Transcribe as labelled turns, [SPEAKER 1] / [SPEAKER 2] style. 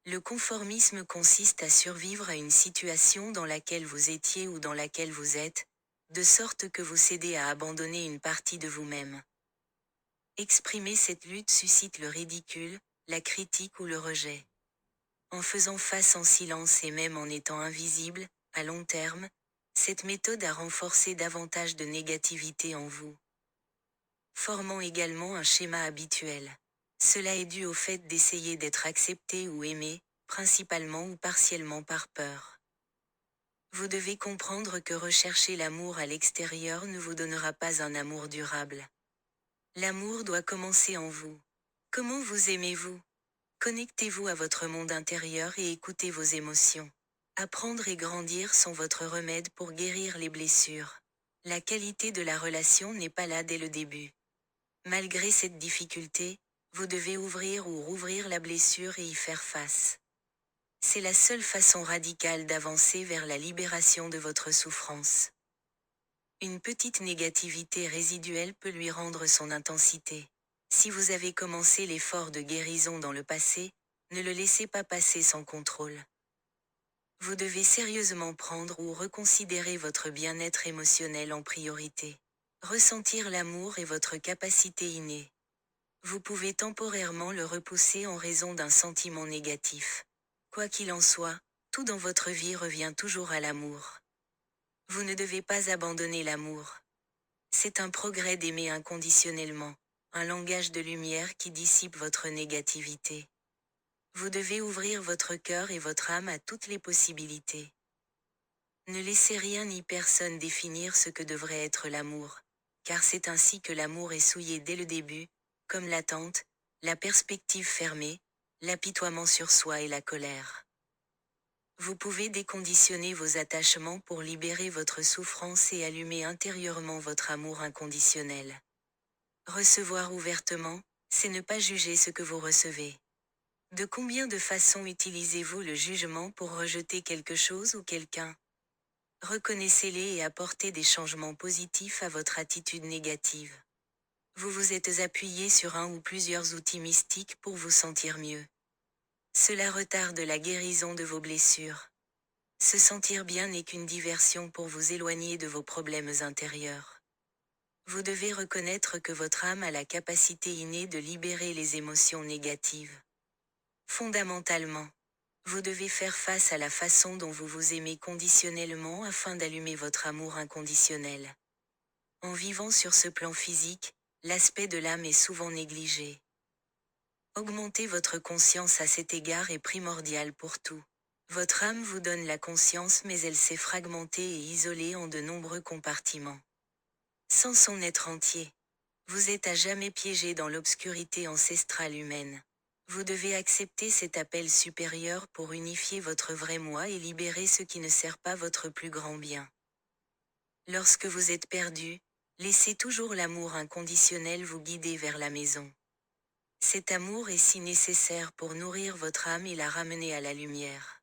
[SPEAKER 1] Le conformisme consiste à survivre à une situation dans laquelle vous étiez ou dans laquelle vous êtes, de sorte que vous cédez à abandonner une partie de vous-même. Exprimer cette lutte suscite le ridicule, la critique ou le rejet. En faisant face en silence et même en étant invisible, à long terme, cette méthode a renforcé davantage de négativité en vous, formant également un schéma habituel. Cela est dû au fait d'essayer d'être accepté ou aimé, principalement ou partiellement par peur. Vous devez comprendre que rechercher l'amour à l'extérieur ne vous donnera pas un amour durable. L'amour doit commencer en vous. Comment vous aimez-vous? Connectez-vous à votre monde intérieur et écoutez vos émotions. Apprendre et grandir sont votre remède pour guérir les blessures. La qualité de la relation n'est pas là dès le début. Malgré cette difficulté, vous devez ouvrir ou rouvrir la blessure et y faire face. C'est la seule façon radicale d'avancer vers la libération de votre souffrance. Une petite négativité résiduelle peut lui rendre son intensité. Si vous avez commencé l'effort de guérison dans le passé, ne le laissez pas passer sans contrôle. Vous devez sérieusement prendre ou reconsidérer votre bien-être émotionnel en priorité. Ressentir l'amour est votre capacité innée. Vous pouvez temporairement le repousser en raison d'un sentiment négatif. Quoi qu'il en soit, tout dans votre vie revient toujours à l'amour. Vous ne devez pas abandonner l'amour. C'est un progrès d'aimer inconditionnellement, un langage de lumière qui dissipe votre négativité. Vous devez ouvrir votre cœur et votre âme à toutes les possibilités. Ne laissez rien ni personne définir ce que devrait être l'amour, car c'est ainsi que l'amour est souillé dès le début, comme l'attente, la perspective fermée, l'apitoiement sur soi et la colère. Vous pouvez déconditionner vos attachements pour libérer votre souffrance et allumer intérieurement votre amour inconditionnel. Recevoir ouvertement, c'est ne pas juger ce que vous recevez. De combien de façons utilisez-vous le jugement pour rejeter quelque chose ou quelqu'un? Reconnaissez-les et apportez des changements positifs à votre attitude négative. Vous vous êtes appuyé sur un ou plusieurs outils mystiques pour vous sentir mieux. Cela retarde la guérison de vos blessures. Se sentir bien n'est qu'une diversion pour vous éloigner de vos problèmes intérieurs. Vous devez reconnaître que votre âme a la capacité innée de libérer les émotions négatives. Fondamentalement, vous devez faire face à la façon dont vous vous aimez conditionnellement afin d'allumer votre amour inconditionnel. En vivant sur ce plan physique, l'aspect de l'âme est souvent négligé. Augmenter votre conscience à cet égard est primordial pour tout. Votre âme vous donne la conscience mais elle s'est fragmentée et isolée en de nombreux compartiments. Sans son être entier, vous êtes à jamais piégé dans l'obscurité ancestrale humaine. Vous devez accepter cet appel supérieur pour unifier votre vrai moi et libérer ce qui ne sert pas votre plus grand bien. Lorsque vous êtes perdu, laissez toujours l'amour inconditionnel vous guider vers la maison. Cet amour est si nécessaire pour nourrir votre âme et la ramener à la lumière.